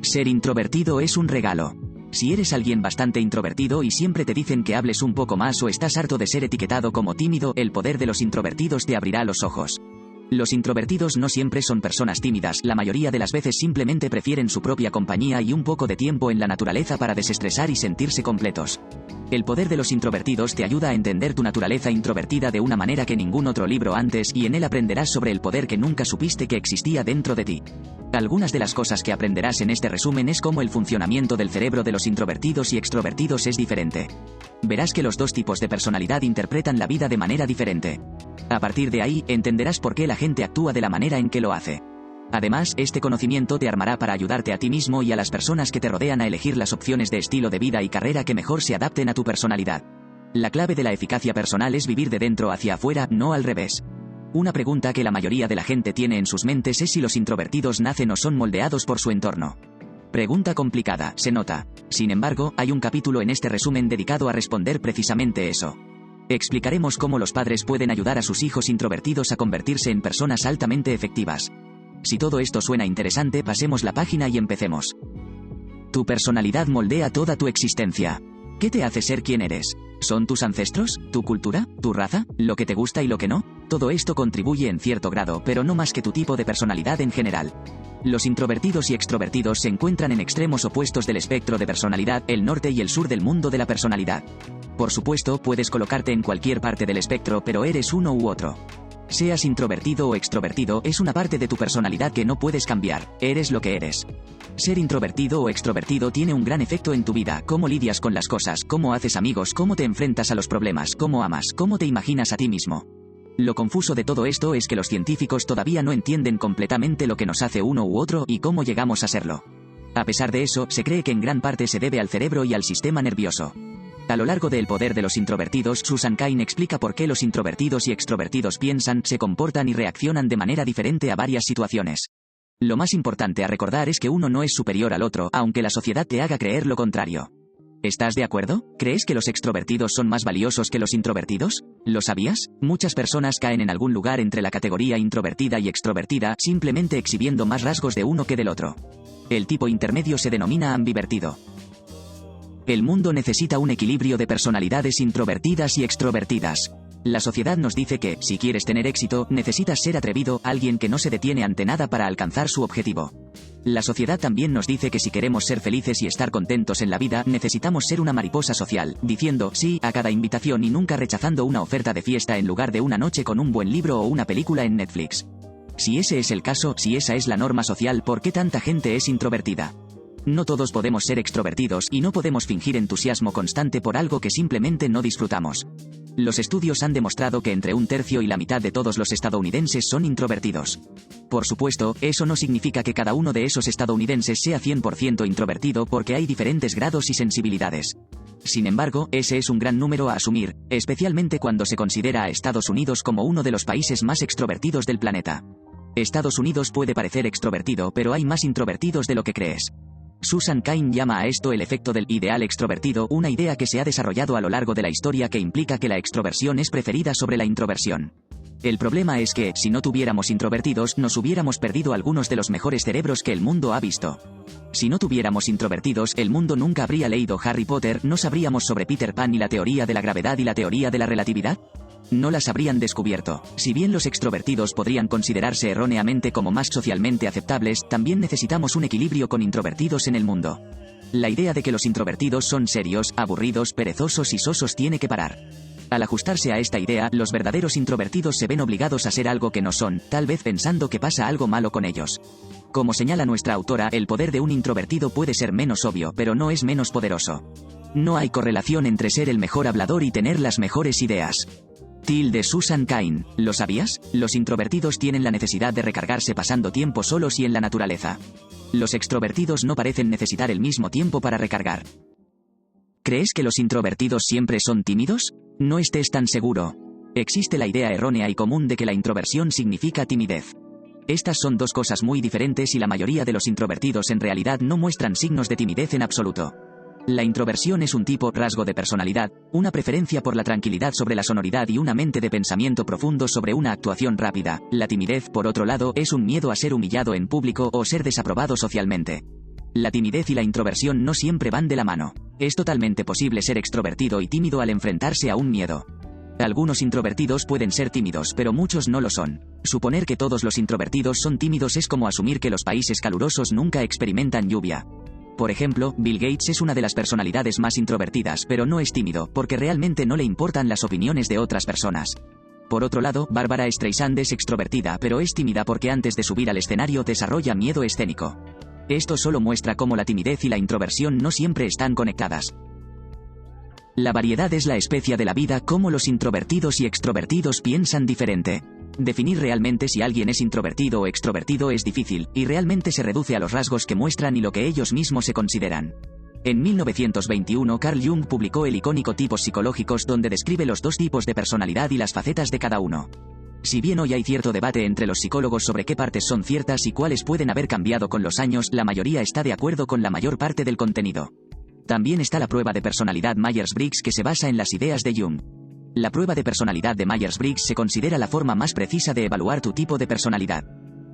Ser introvertido es un regalo. Si eres alguien bastante introvertido y siempre te dicen que hables un poco más o estás harto de ser etiquetado como tímido, el poder de los introvertidos te abrirá los ojos. Los introvertidos no siempre son personas tímidas, la mayoría de las veces simplemente prefieren su propia compañía y un poco de tiempo en la naturaleza para desestresar y sentirse completos. El poder de los introvertidos te ayuda a entender tu naturaleza introvertida de una manera que ningún otro libro antes, y en él aprenderás sobre el poder que nunca supiste que existía dentro de ti. Algunas de las cosas que aprenderás en este resumen es cómo el funcionamiento del cerebro de los introvertidos y extrovertidos es diferente. Verás que los dos tipos de personalidad interpretan la vida de manera diferente. A partir de ahí, entenderás por qué la gente actúa de la manera en que lo hace. Además, este conocimiento te armará para ayudarte a ti mismo y a las personas que te rodean a elegir las opciones de estilo de vida y carrera que mejor se adapten a tu personalidad. La clave de la eficacia personal es vivir de dentro hacia afuera, no al revés. Una pregunta que la mayoría de la gente tiene en sus mentes es si los introvertidos nacen o son moldeados por su entorno. Pregunta complicada, se nota. Sin embargo, hay un capítulo en este resumen dedicado a responder precisamente eso. Explicaremos cómo los padres pueden ayudar a sus hijos introvertidos a convertirse en personas altamente efectivas. Si todo esto suena interesante, pasemos la página y empecemos. Tu personalidad moldea toda tu existencia. ¿Qué te hace ser quien eres? ¿Son tus ancestros? ¿Tu cultura? ¿Tu raza? ¿Lo que te gusta y lo que no? Todo esto contribuye en cierto grado, pero no más que tu tipo de personalidad en general. Los introvertidos y extrovertidos se encuentran en extremos opuestos del espectro de personalidad, el norte y el sur del mundo de la personalidad. Por supuesto, puedes colocarte en cualquier parte del espectro, pero eres uno u otro. Seas introvertido o extrovertido, es una parte de tu personalidad que no puedes cambiar, eres lo que eres. Ser introvertido o extrovertido tiene un gran efecto en tu vida, cómo lidias con las cosas, cómo haces amigos, cómo te enfrentas a los problemas, cómo amas, cómo te imaginas a ti mismo. Lo confuso de todo esto es que los científicos todavía no entienden completamente lo que nos hace uno u otro y cómo llegamos a serlo. A pesar de eso, se cree que en gran parte se debe al cerebro y al sistema nervioso. A lo largo de El poder de los introvertidos, Susan Cain explica por qué los introvertidos y extrovertidos piensan, se comportan y reaccionan de manera diferente a varias situaciones. Lo más importante a recordar es que uno no es superior al otro, aunque la sociedad te haga creer lo contrario. ¿Estás de acuerdo? ¿Crees que los extrovertidos son más valiosos que los introvertidos? ¿Lo sabías? Muchas personas caen en algún lugar entre la categoría introvertida y extrovertida, simplemente exhibiendo más rasgos de uno que del otro. El tipo intermedio se denomina ambivertido. El mundo necesita un equilibrio de personalidades introvertidas y extrovertidas. La sociedad nos dice que, si quieres tener éxito, necesitas ser atrevido, alguien que no se detiene ante nada para alcanzar su objetivo. La sociedad también nos dice que si queremos ser felices y estar contentos en la vida, necesitamos ser una mariposa social, diciendo sí a cada invitación y nunca rechazando una oferta de fiesta en lugar de una noche con un buen libro o una película en Netflix. Si ese es el caso, si esa es la norma social, ¿por qué tanta gente es introvertida? No todos podemos ser extrovertidos y no podemos fingir entusiasmo constante por algo que simplemente no disfrutamos. Los estudios han demostrado que entre un tercio y la mitad de todos los estadounidenses son introvertidos. Por supuesto, eso no significa que cada uno de esos estadounidenses sea 100% introvertido porque hay diferentes grados y sensibilidades. Sin embargo, ese es un gran número a asumir, especialmente cuando se considera a Estados Unidos como uno de los países más extrovertidos del planeta. Estados Unidos puede parecer extrovertido, pero hay más introvertidos de lo que crees. Susan Cain llama a esto el efecto del ideal extrovertido, una idea que se ha desarrollado a lo largo de la historia que implica que la extroversión es preferida sobre la introversión. El problema es que, si no tuviéramos introvertidos, nos hubiéramos perdido algunos de los mejores cerebros que el mundo ha visto. Si no tuviéramos introvertidos, el mundo nunca habría leído Harry Potter, no sabríamos sobre Peter Pan y la teoría de la gravedad y la teoría de la relatividad. No las habrían descubierto. Si bien los extrovertidos podrían considerarse erróneamente como más socialmente aceptables, también necesitamos un equilibrio con introvertidos en el mundo. La idea de que los introvertidos son serios, aburridos, perezosos y sosos tiene que parar. Al ajustarse a esta idea, los verdaderos introvertidos se ven obligados a ser algo que no son, tal vez pensando que pasa algo malo con ellos. Como señala nuestra autora, el poder de un introvertido puede ser menos obvio, pero no es menos poderoso. No hay correlación entre ser el mejor hablador y tener las mejores ideas. De Susan Cain, ¿lo sabías? Los introvertidos tienen la necesidad de recargarse pasando tiempo solos y en la naturaleza. Los extrovertidos no parecen necesitar el mismo tiempo para recargar. ¿Crees que los introvertidos siempre son tímidos? No estés tan seguro. Existe la idea errónea y común de que la introversión significa timidez. Estas son dos cosas muy diferentes y la mayoría de los introvertidos en realidad no muestran signos de timidez en absoluto. La introversión es un tipo, rasgo de personalidad, una preferencia por la tranquilidad sobre la sonoridad y una mente de pensamiento profundo sobre una actuación rápida. La timidez, por otro lado, es un miedo a ser humillado en público o ser desaprobado socialmente. La timidez y la introversión no siempre van de la mano. Es totalmente posible ser extrovertido y tímido al enfrentarse a un miedo. Algunos introvertidos pueden ser tímidos, pero muchos no lo son. Suponer que todos los introvertidos son tímidos es como asumir que los países calurosos nunca experimentan lluvia. Por ejemplo, Bill Gates es una de las personalidades más introvertidas, pero no es tímido, porque realmente no le importan las opiniones de otras personas. Por otro lado, Barbara Streisand es extrovertida, pero es tímida porque antes de subir al escenario desarrolla miedo escénico. Esto solo muestra cómo la timidez y la introversión no siempre están conectadas. La variedad es la especia de la vida, cómo los introvertidos y extrovertidos piensan diferente. Definir realmente si alguien es introvertido o extrovertido es difícil, y realmente se reduce a los rasgos que muestran y lo que ellos mismos se consideran. En 1921 Carl Jung publicó el icónico Tipos psicológicos, donde describe los dos tipos de personalidad y las facetas de cada uno. Si bien hoy hay cierto debate entre los psicólogos sobre qué partes son ciertas y cuáles pueden haber cambiado con los años, la mayoría está de acuerdo con la mayor parte del contenido. También está la prueba de personalidad Myers-Briggs, que se basa en las ideas de Jung. La prueba de personalidad de Myers-Briggs se considera la forma más precisa de evaluar tu tipo de personalidad.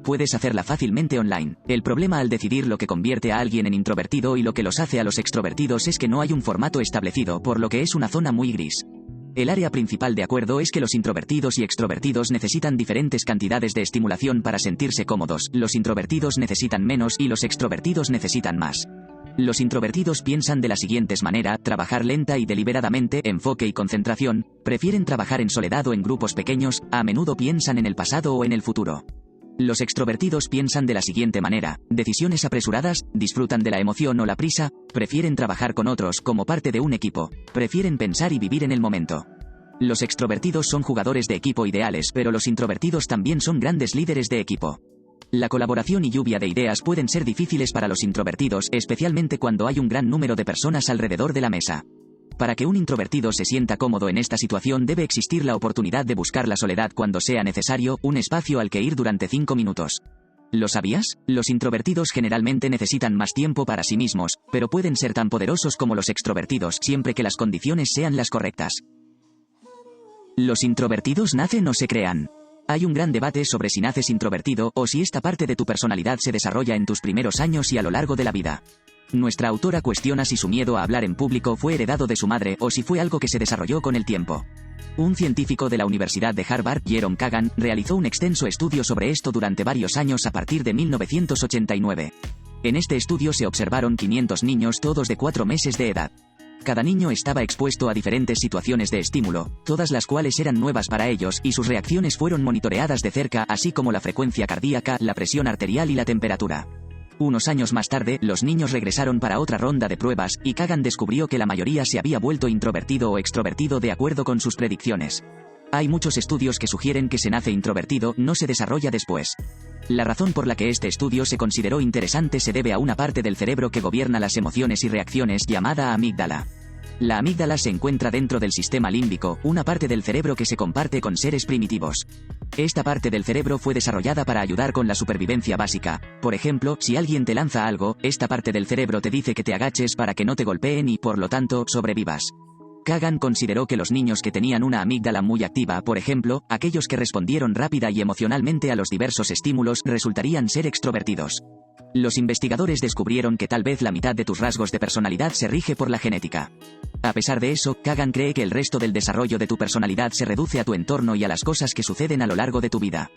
Puedes hacerla fácilmente online. El problema al decidir lo que convierte a alguien en introvertido y lo que los hace a los extrovertidos es que no hay un formato establecido, por lo que es una zona muy gris. El área principal de acuerdo es que los introvertidos y extrovertidos necesitan diferentes cantidades de estimulación para sentirse cómodos. Los introvertidos necesitan menos y los extrovertidos necesitan más. Los introvertidos piensan de la siguiente manera: trabajar lenta y deliberadamente, enfoque y concentración, prefieren trabajar en soledad o en grupos pequeños, a menudo piensan en el pasado o en el futuro. Los extrovertidos piensan de la siguiente manera: decisiones apresuradas, disfrutan de la emoción o la prisa, prefieren trabajar con otros como parte de un equipo, prefieren pensar y vivir en el momento. Los extrovertidos son jugadores de equipo ideales, pero los introvertidos también son grandes líderes de equipo. La colaboración y lluvia de ideas pueden ser difíciles para los introvertidos, especialmente cuando hay un gran número de personas alrededor de la mesa. Para que un introvertido se sienta cómodo en esta situación debe existir la oportunidad de buscar la soledad cuando sea necesario, un espacio al que ir durante 5 minutos. ¿Lo sabías? Los introvertidos generalmente necesitan más tiempo para sí mismos, pero pueden ser tan poderosos como los extrovertidos, siempre que las condiciones sean las correctas. ¿Los introvertidos nacen o se crean? Hay un gran debate sobre si naces introvertido o si esta parte de tu personalidad se desarrolla en tus primeros años y a lo largo de la vida. Nuestra autora cuestiona si su miedo a hablar en público fue heredado de su madre o si fue algo que se desarrolló con el tiempo. Un científico de la Universidad de Harvard, Jerome Kagan, realizó un extenso estudio sobre esto durante varios años a partir de 1989. En este estudio se observaron 500 niños, todos de 4 meses de edad. Cada niño estaba expuesto a diferentes situaciones de estímulo, todas las cuales eran nuevas para ellos, y sus reacciones fueron monitoreadas de cerca, así como la frecuencia cardíaca, la presión arterial y la temperatura. Unos años más tarde, los niños regresaron para otra ronda de pruebas, y Kagan descubrió que la mayoría se había vuelto introvertido o extrovertido de acuerdo con sus predicciones. Hay muchos estudios que sugieren que se nace introvertido, no se desarrolla después. La razón por la que este estudio se consideró interesante se debe a una parte del cerebro que gobierna las emociones y reacciones, llamada amígdala. La amígdala se encuentra dentro del sistema límbico, una parte del cerebro que se comparte con seres primitivos. Esta parte del cerebro fue desarrollada para ayudar con la supervivencia básica. Por ejemplo, si alguien te lanza algo, esta parte del cerebro te dice que te agaches para que no te golpeen y, por lo tanto, sobrevivas. Kagan consideró que los niños que tenían una amígdala muy activa, por ejemplo, aquellos que respondieron rápida y emocionalmente a los diversos estímulos, resultarían ser extrovertidos. Los investigadores descubrieron que tal vez la mitad de tus rasgos de personalidad se rige por la genética. A pesar de eso, Kagan cree que el resto del desarrollo de tu personalidad se reduce a tu entorno y a las cosas que suceden a lo largo de tu vida.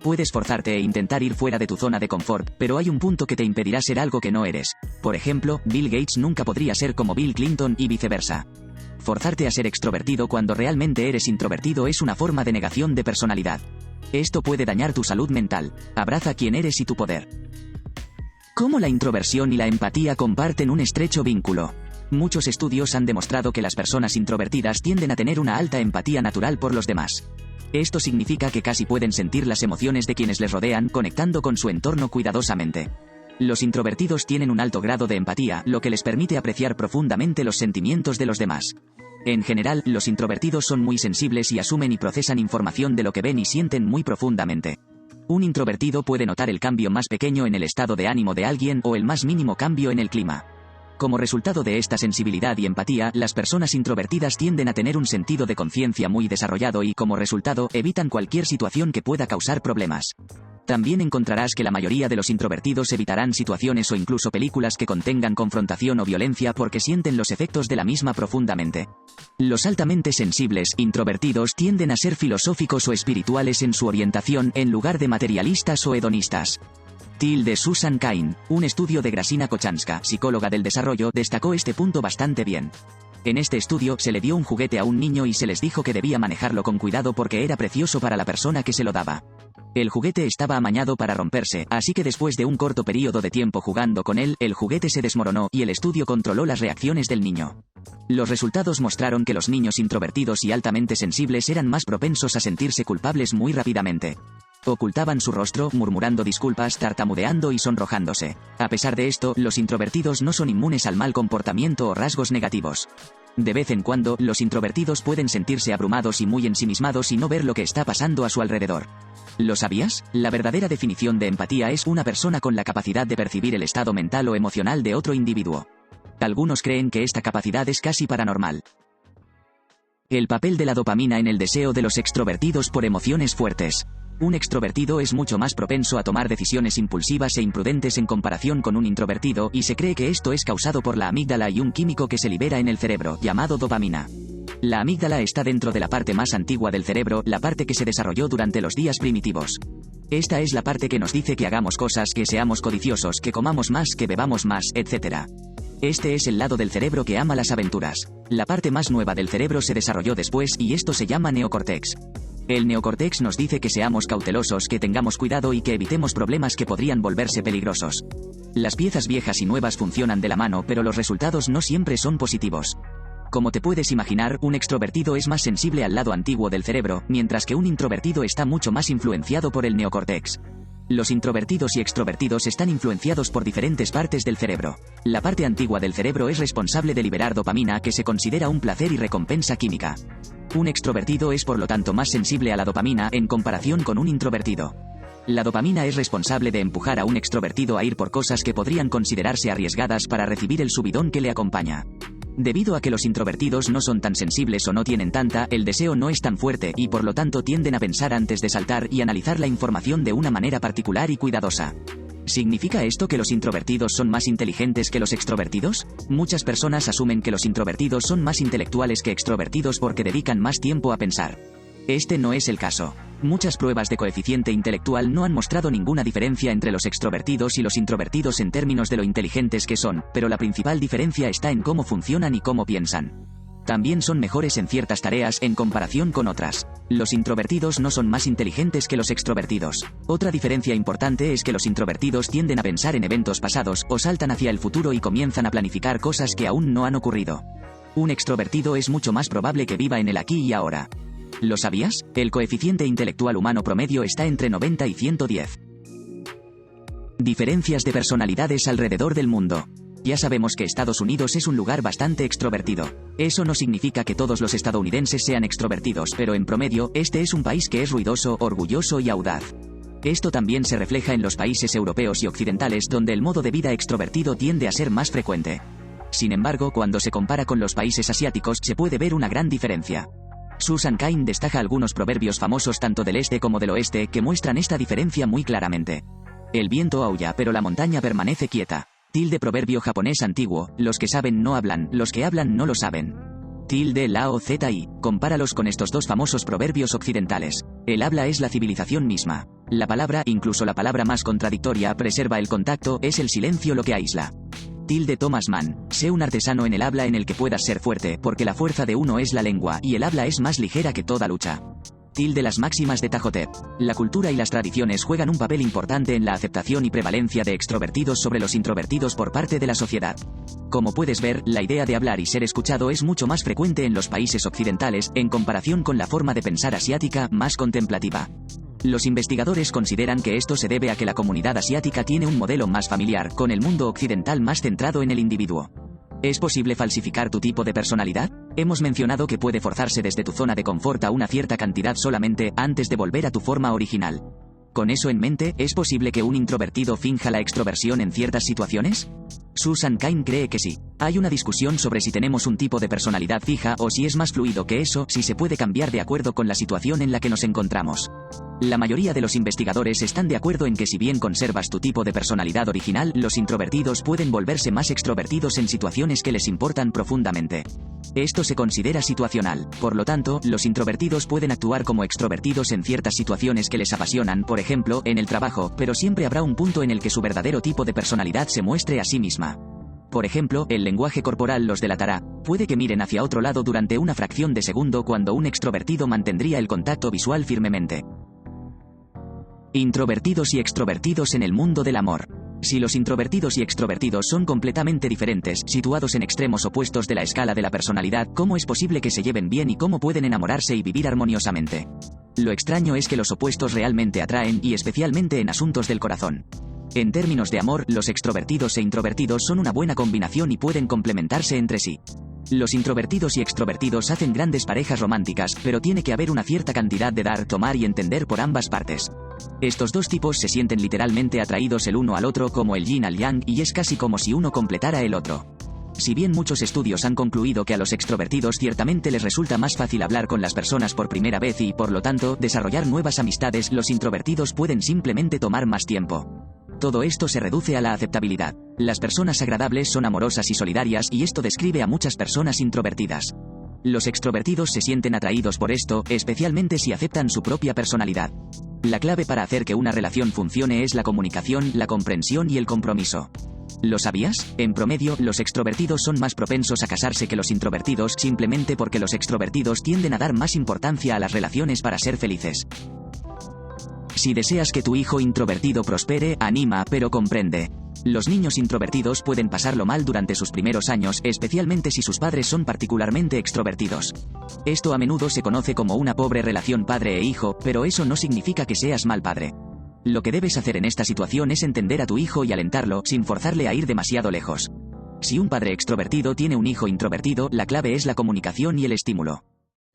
Puedes forzarte e intentar ir fuera de tu zona de confort, pero hay un punto que te impedirá ser algo que no eres. Por ejemplo, Bill Gates nunca podría ser como Bill Clinton y viceversa. Forzarte a ser extrovertido cuando realmente eres introvertido es una forma de negación de personalidad. Esto puede dañar tu salud mental. Abraza quién eres y tu poder. ¿Cómo la introversión y la empatía comparten un estrecho vínculo? Muchos estudios han demostrado que las personas introvertidas tienden a tener una alta empatía natural por los demás. Esto significa que casi pueden sentir las emociones de quienes les rodean, conectando con su entorno cuidadosamente. Los introvertidos tienen un alto grado de empatía, lo que les permite apreciar profundamente los sentimientos de los demás. En general, los introvertidos son muy sensibles y asumen y procesan información de lo que ven y sienten muy profundamente. Un introvertido puede notar el cambio más pequeño en el estado de ánimo de alguien o el más mínimo cambio en el clima. Como resultado de esta sensibilidad y empatía, las personas introvertidas tienden a tener un sentido de conciencia muy desarrollado y, como resultado, evitan cualquier situación que pueda causar problemas. También encontrarás que la mayoría de los introvertidos evitarán situaciones o incluso películas que contengan confrontación o violencia porque sienten los efectos de la misma profundamente. Los altamente sensibles, introvertidos tienden a ser filosóficos o espirituales en su orientación en lugar de materialistas o hedonistas. De Susan Cain, un estudio de Gracina Kochanska, psicóloga del desarrollo, destacó este punto bastante bien. En este estudio, se le dio un juguete a un niño y se les dijo que debía manejarlo con cuidado porque era precioso para la persona que se lo daba. El juguete estaba amañado para romperse, así que después de un corto periodo de tiempo jugando con él, el juguete se desmoronó y el estudio controló las reacciones del niño. Los resultados mostraron que los niños introvertidos y altamente sensibles eran más propensos a sentirse culpables muy rápidamente. Ocultaban su rostro, murmurando disculpas, tartamudeando y sonrojándose. A pesar de esto, los introvertidos no son inmunes al mal comportamiento o rasgos negativos. De vez en cuando, los introvertidos pueden sentirse abrumados y muy ensimismados y no ver lo que está pasando a su alrededor. ¿Lo sabías? La verdadera definición de empatía es una persona con la capacidad de percibir el estado mental o emocional de otro individuo. Algunos creen que esta capacidad es casi paranormal. El papel de la dopamina en el deseo de los extrovertidos por emociones fuertes. Un extrovertido es mucho más propenso a tomar decisiones impulsivas e imprudentes en comparación con un introvertido, y se cree que esto es causado por la amígdala y un químico que se libera en el cerebro, llamado dopamina. La amígdala está dentro de la parte más antigua del cerebro, la parte que se desarrolló durante los días primitivos. Esta es la parte que nos dice que hagamos cosas, que seamos codiciosos, que comamos más, que bebamos más, etc. Este es el lado del cerebro que ama las aventuras. La parte más nueva del cerebro se desarrolló después y esto se llama neocórtex. El neocórtex nos dice que seamos cautelosos, que tengamos cuidado y que evitemos problemas que podrían volverse peligrosos. Las piezas viejas y nuevas funcionan de la mano, pero los resultados no siempre son positivos. Como te puedes imaginar, un extrovertido es más sensible al lado antiguo del cerebro, mientras que un introvertido está mucho más influenciado por el neocórtex. Los introvertidos y extrovertidos están influenciados por diferentes partes del cerebro. La parte antigua del cerebro es responsable de liberar dopamina, que se considera un placer y recompensa química. Un extrovertido es por lo tanto más sensible a la dopamina en comparación con un introvertido. La dopamina es responsable de empujar a un extrovertido a ir por cosas que podrían considerarse arriesgadas para recibir el subidón que le acompaña. Debido a que los introvertidos no son tan sensibles o no tienen tanta, el deseo no es tan fuerte y por lo tanto tienden a pensar antes de saltar y analizar la información de una manera particular y cuidadosa. ¿Significa esto que los introvertidos son más inteligentes que los extrovertidos? Muchas personas asumen que los introvertidos son más intelectuales que extrovertidos porque dedican más tiempo a pensar. Este no es el caso. Muchas pruebas de coeficiente intelectual no han mostrado ninguna diferencia entre los extrovertidos y los introvertidos en términos de lo inteligentes que son, pero la principal diferencia está en cómo funcionan y cómo piensan. También son mejores en ciertas tareas en comparación con otras. Los introvertidos no son más inteligentes que los extrovertidos. Otra diferencia importante es que los introvertidos tienden a pensar en eventos pasados, o saltan hacia el futuro y comienzan a planificar cosas que aún no han ocurrido. Un extrovertido es mucho más probable que viva en el aquí y ahora. ¿Lo sabías? El coeficiente intelectual humano promedio está entre 90 y 110. Diferencias de personalidades alrededor del mundo. Ya sabemos que Estados Unidos es un lugar bastante extrovertido. Eso no significa que todos los estadounidenses sean extrovertidos, pero en promedio, este es un país que es ruidoso, orgulloso y audaz. Esto también se refleja en los países europeos y occidentales, donde el modo de vida extrovertido tiende a ser más frecuente. Sin embargo, cuando se compara con los países asiáticos, se puede ver una gran diferencia. Susan Cain destaca algunos proverbios famosos tanto del este como del oeste que muestran esta diferencia muy claramente. El viento aúlla, pero la montaña permanece quieta. Proverbio japonés antiguo: los que saben no hablan, los que hablan no lo saben. Lao Zi. Compáralos con estos dos famosos proverbios occidentales. El habla es la civilización misma. La palabra, incluso la palabra más contradictoria, preserva el contacto, es el silencio lo que aísla. Thomas Mann. Sé un artesano en el habla en el que puedas ser fuerte, porque la fuerza de uno es la lengua, y el habla es más ligera que toda lucha. Las máximas de Tajotep. La cultura y las tradiciones juegan un papel importante en la aceptación y prevalencia de extrovertidos sobre los introvertidos por parte de la sociedad. Como puedes ver, la idea de hablar y ser escuchado es mucho más frecuente en los países occidentales, en comparación con la forma de pensar asiática, más contemplativa. Los investigadores consideran que esto se debe a que la comunidad asiática tiene un modelo más familiar, con el mundo occidental más centrado en el individuo. ¿Es posible falsificar tu tipo de personalidad? Hemos mencionado que puede forzarse desde tu zona de confort a una cierta cantidad solamente, antes de volver a tu forma original. Con eso en mente, ¿es posible que un introvertido finja la extroversión en ciertas situaciones? Susan Cain cree que sí. Hay una discusión sobre si tenemos un tipo de personalidad fija o si es más fluido que eso, si se puede cambiar de acuerdo con la situación en la que nos encontramos. La mayoría de los investigadores están de acuerdo en que si bien conservas tu tipo de personalidad original, los introvertidos pueden volverse más extrovertidos en situaciones que les importan profundamente. Esto se considera situacional, por lo tanto, los introvertidos pueden actuar como extrovertidos en ciertas situaciones que les apasionan, por ejemplo, en el trabajo, pero siempre habrá un punto en el que su verdadero tipo de personalidad se muestre a sí misma. Por ejemplo, el lenguaje corporal los delatará. Puede que miren hacia otro lado durante una fracción de segundo cuando un extrovertido mantendría el contacto visual firmemente. Introvertidos y extrovertidos en el mundo del amor. Si los introvertidos y extrovertidos son completamente diferentes, situados en extremos opuestos de la escala de la personalidad, ¿cómo es posible que se lleven bien y cómo pueden enamorarse y vivir armoniosamente? Lo extraño es que los opuestos realmente atraen, y especialmente en asuntos del corazón. En términos de amor, los extrovertidos e introvertidos son una buena combinación y pueden complementarse entre sí. Los introvertidos y extrovertidos hacen grandes parejas románticas, pero tiene que haber una cierta cantidad de dar, tomar y entender por ambas partes. Estos dos tipos se sienten literalmente atraídos el uno al otro como el yin al yang, y es casi como si uno completara el otro. Si bien muchos estudios han concluido que a los extrovertidos ciertamente les resulta más fácil hablar con las personas por primera vez y, por lo tanto, desarrollar nuevas amistades, los introvertidos pueden simplemente tomar más tiempo. Todo esto se reduce a la aceptabilidad. Las personas agradables son amorosas y solidarias, y esto describe a muchas personas introvertidas. Los extrovertidos se sienten atraídos por esto, especialmente si aceptan su propia personalidad. La clave para hacer que una relación funcione es la comunicación, la comprensión y el compromiso. ¿Lo sabías? En promedio, los extrovertidos son más propensos a casarse que los introvertidos, simplemente porque los extrovertidos tienden a dar más importancia a las relaciones para ser felices. Si deseas que tu hijo introvertido prospere, anima, pero comprende. Los niños introvertidos pueden pasarlo mal durante sus primeros años, especialmente si sus padres son particularmente extrovertidos. Esto a menudo se conoce como una pobre relación padre e hijo, pero eso no significa que seas mal padre. Lo que debes hacer en esta situación es entender a tu hijo y alentarlo, sin forzarle a ir demasiado lejos. Si un padre extrovertido tiene un hijo introvertido, la clave es la comunicación y el estímulo.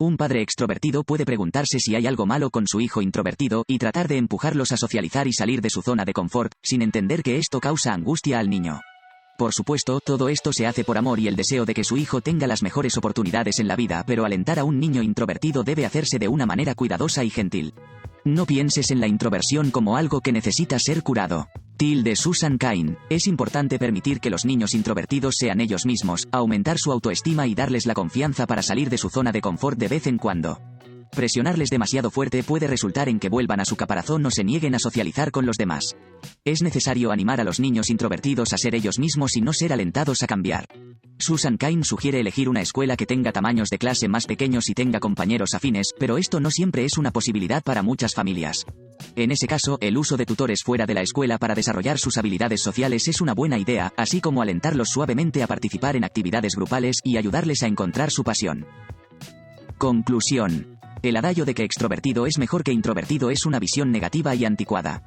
Un padre extrovertido puede preguntarse si hay algo malo con su hijo introvertido, y tratar de empujarlos a socializar y salir de su zona de confort, sin entender que esto causa angustia al niño. Por supuesto, todo esto se hace por amor y el deseo de que su hijo tenga las mejores oportunidades en la vida, pero alentar a un niño introvertido debe hacerse de una manera cuidadosa y gentil. No pienses en la introversión como algo que necesita ser curado. De Susan Cain. Es importante permitir que los niños introvertidos sean ellos mismos, aumentar su autoestima y darles la confianza para salir de su zona de confort de vez en cuando. Presionarles demasiado fuerte puede resultar en que vuelvan a su caparazón o se nieguen a socializar con los demás. Es necesario animar a los niños introvertidos a ser ellos mismos y no ser alentados a cambiar. Susan Cain sugiere elegir una escuela que tenga tamaños de clase más pequeños y tenga compañeros afines, pero esto no siempre es una posibilidad para muchas familias. En ese caso, el uso de tutores fuera de la escuela para desarrollar sus habilidades sociales es una buena idea, así como alentarlos suavemente a participar en actividades grupales y ayudarles a encontrar su pasión. Conclusión. El adagio de que extrovertido es mejor que introvertido es una visión negativa y anticuada.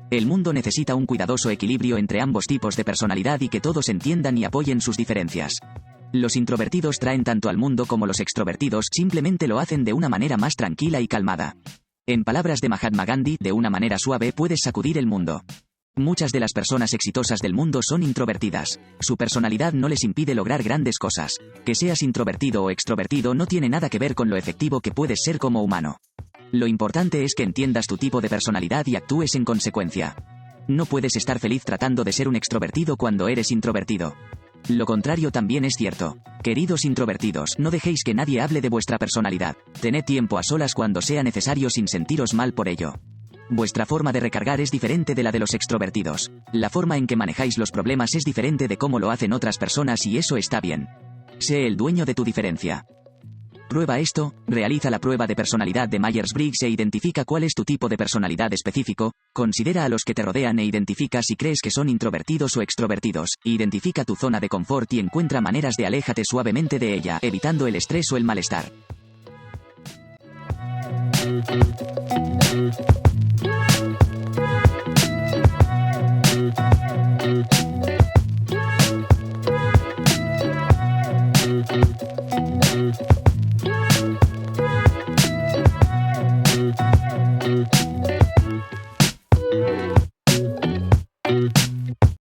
El mundo necesita un cuidadoso equilibrio entre ambos tipos de personalidad y que todos entiendan y apoyen sus diferencias. Los introvertidos traen tanto al mundo como los extrovertidos simplemente lo hacen de una manera más tranquila y calmada. En palabras de Mahatma Gandhi, de una manera suave puedes sacudir el mundo. Muchas de las personas exitosas del mundo son introvertidas. Su personalidad no les impide lograr grandes cosas. Que seas introvertido o extrovertido no tiene nada que ver con lo efectivo que puedes ser como humano. Lo importante es que entiendas tu tipo de personalidad y actúes en consecuencia. No puedes estar feliz tratando de ser un extrovertido cuando eres introvertido. Lo contrario también es cierto. Queridos introvertidos, no dejéis que nadie hable de vuestra personalidad. Tened tiempo a solas cuando sea necesario sin sentiros mal por ello. Vuestra forma de recargar es diferente de la de los extrovertidos. La forma en que manejáis los problemas es diferente de cómo lo hacen otras personas y eso está bien. Sé el dueño de tu diferencia. Prueba esto, realiza la prueba de personalidad de Myers-Briggs e identifica cuál es tu tipo de personalidad específico, considera a los que te rodean e identifica si crees que son introvertidos o extrovertidos, identifica tu zona de confort y encuentra maneras de aléjate suavemente de ella, evitando el estrés o el malestar.